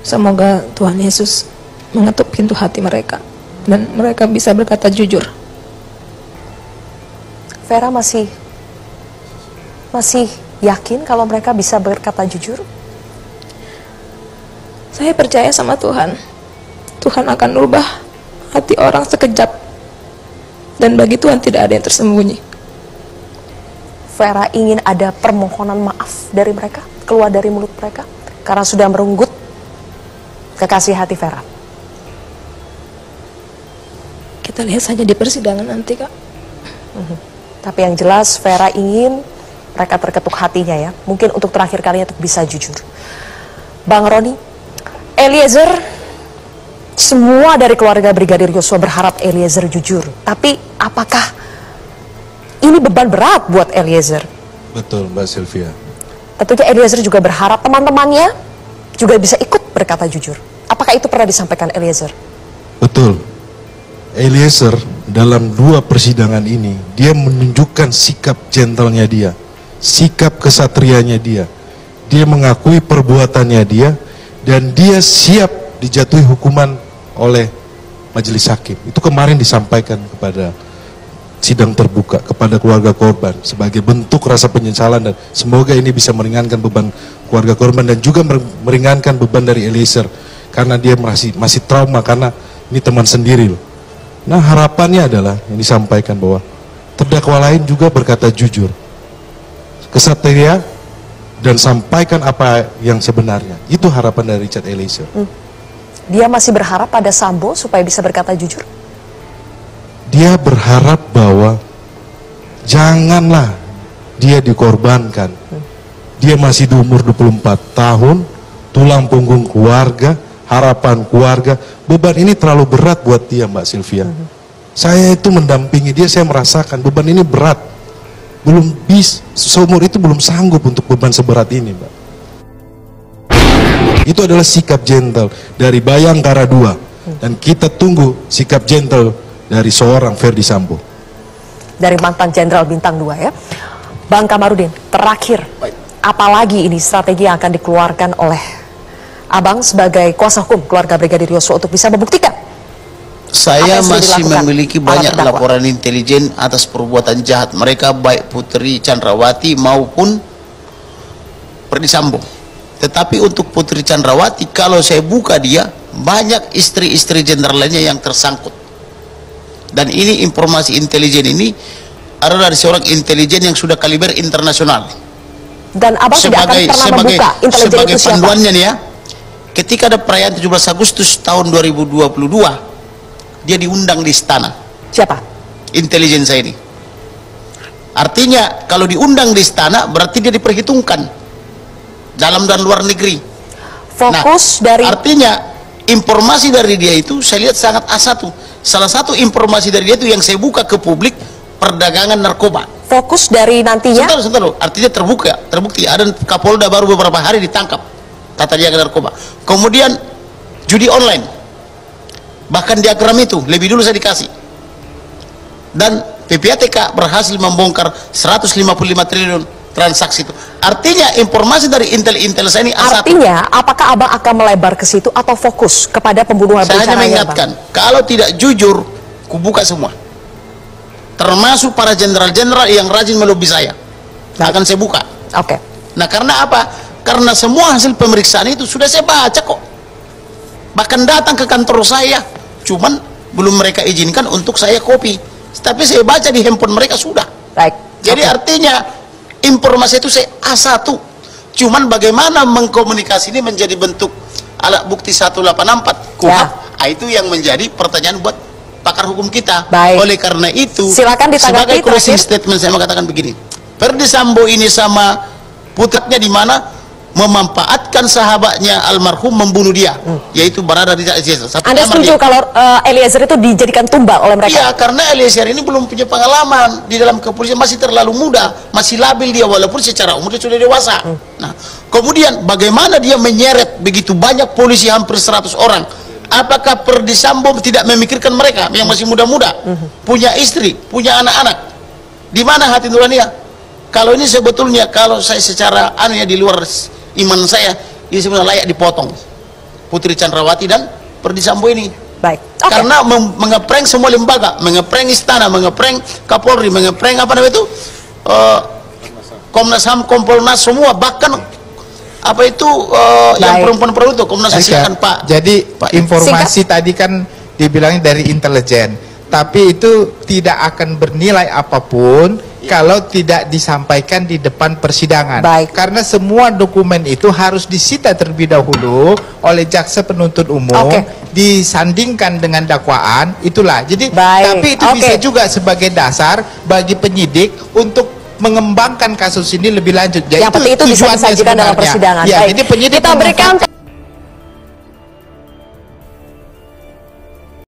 Semoga Tuhan Yesus mengetuk pintu hati mereka dan mereka bisa berkata jujur. Vera masih yakin kalau mereka bisa berkata jujur? Saya percaya sama Tuhan. Tuhan akan merubah hati orang sekejap. Dan bagi Tuhan tidak ada yang tersembunyi. Vera ingin ada permohonan maaf dari mereka, keluar dari mulut mereka, karena sudah merenggut kekasih hati Vera. Kita lihat saja di persidangan nanti, Kak. Tapi yang jelas Vera ingin mereka terketuk hatinya ya. Mungkin untuk terakhir kalinya untuk bisa jujur. Bang Roni, Eliezer, semua dari keluarga Brigadir Yosua berharap Eliezer jujur. Tapi apakah ini beban berat buat Eliezer? Betul, Mbak Sylvia. Tentunya Eliezer juga berharap teman-temannya juga bisa ikut berkata jujur. Apakah itu pernah disampaikan Eliezer? Betul. Eliezer dalam 2 persidangan ini, dia menunjukkan sikap gentlenya dia, sikap kesatrianya dia. Dia mengakui perbuatannya dia, dan dia siap dijatuhi hukuman oleh majelis hakim. Itu kemarin disampaikan kepada sidang terbuka, kepada keluarga korban, sebagai bentuk rasa penyesalan, dan semoga ini bisa meringankan beban keluarga korban, dan juga meringankan beban dari Eliezer, karena dia masih trauma, karena ini teman sendiri loh. Nah, harapannya adalah yang disampaikan bahwa terdakwa lain juga berkata jujur, kesatria, dan sampaikan apa yang sebenarnya. Itu harapan dari Richard Eliezer. Dia masih berharap pada Sambo supaya bisa berkata jujur? Dia berharap bahwa janganlah dia dikorbankan. Dia masih di umur 24 tahun, tulang punggung keluarga, harapan keluarga. Beban ini terlalu berat buat dia, Mbak Sylvia. Saya itu mendampingi dia, saya merasakan beban ini berat. Belum seumur itu belum sanggup untuk beban seberat ini, Mbak. Itu adalah sikap gentle dari Bayangkara 2. Dan kita tunggu sikap gentle dari seorang Ferdy Sambo. Dari mantan Jenderal Bintang 2 ya. Bang Kamarudin, terakhir, apalagi ini strategi yang akan dikeluarkan oleh Abang sebagai kuasa hukum keluarga Brigadir Yosua untuk bisa membuktikan? Saya masih memiliki banyak laporan intelijen atas perbuatan jahat mereka, baik Putri Chandrawati maupun Ferdy Sambo. Tetapi untuk Putri Chandrawati, kalau saya buka dia, banyak istri-istri jenderal lainnya yang tersangkut. Dan ini informasi intelijen ini adalah dari seorang intelijen yang sudah kaliber internasional. Dan Abang tidak akan pernah membuka intelijen sebagai itu siapa? panduannya nih ya, ketika ada perayaan 17 Agustus tahun 2022, dia diundang di istana. Siapa? Intelijen saya ini. Artinya kalau diundang di istana berarti dia diperhitungkan dalam dan luar negeri. Fokus nah, dari artinya informasi dari dia itu saya lihat sangat A1. Salah satu informasi dari dia itu yang saya buka ke publik, perdagangan narkoba. Fokus dari nantinya? Sebentar, artinya terbukti. Ada Kapolda baru beberapa hari ditangkap, kata dia ke narkoba. Kemudian judi online, bahkan diagram itu lebih dulu saya dikasih. Dan PPATK berhasil membongkar 155 triliun transaksi itu. Artinya informasi dari intel saya ini A1. Artinya apakah Abang akan melebar ke situ atau fokus kepada pembunuhan berencana? Saya hanya mengingatkan, kalau tidak jujur, kubuka semua. Termasuk para jenderal-jenderal yang rajin melobi saya. Akan saya buka. Oke. Nah, karena apa? Karena semua hasil pemeriksaan itu sudah saya baca kok. Bahkan datang ke kantor saya, cuman belum mereka izinkan untuk saya copy. Tapi saya baca di handphone mereka sudah. Baik. Jadi artinya informasi itu saya A1. Cuman bagaimana mengkomunikasi ini menjadi bentuk alat bukti 184 KUHP. Ya. Itu yang menjadi pertanyaan buat pakar hukum kita. Baik. Oleh karena itu, silakan ditanggapi. Sebagai closing statement saya mengatakan begini. Ferdy Sambo ini sama putranya di mana memanfaatkan sahabatnya almarhum membunuh dia, yaitu Barada Richard Eliezer. Anda setuju kalau Eliezer itu dijadikan tumbal oleh mereka? Iya, karena Eliezer ini belum punya pengalaman di dalam kepolisian, masih terlalu muda, masih labil dia, walaupun secara umur dia sudah dewasa. Nah, kemudian bagaimana dia menyeret begitu banyak polisi, hampir 100 orang? Apakah Ferdy Sambo tidak memikirkan mereka yang masih muda-muda, punya istri, punya anak-anak? Di mana hati nuraninya? Kalau ini sebetulnya, kalau saya secara di luar iman saya, ini sebenarnya layak dipotong. Putri Chandrawati dan Ferdy Sambo ini. Baik. Oke. Karena mengeprank semua lembaga, mengeprank istana, mengeprank Kapolri, mengeprank apa namanya itu, Komnas HAM, Kompolnas, semua, bahkan apa itu yang perempuan-perempuan itu Komnas HAM, Pak. Jadi Pak, informasi tadi kan dibilangnya dari intelijen, tapi itu tidak akan bernilai apapun kalau tidak disampaikan di depan persidangan. Baik. Karena semua dokumen itu harus disita terlebih dahulu oleh jaksa penuntut umum, disandingkan dengan dakwaan, itulah. Jadi tapi itu bisa juga sebagai dasar bagi penyidik untuk mengembangkan kasus ini lebih lanjut. Yang penting itu bisa disajikan dalam persidangan. Ya, jadi penyidik kita berikan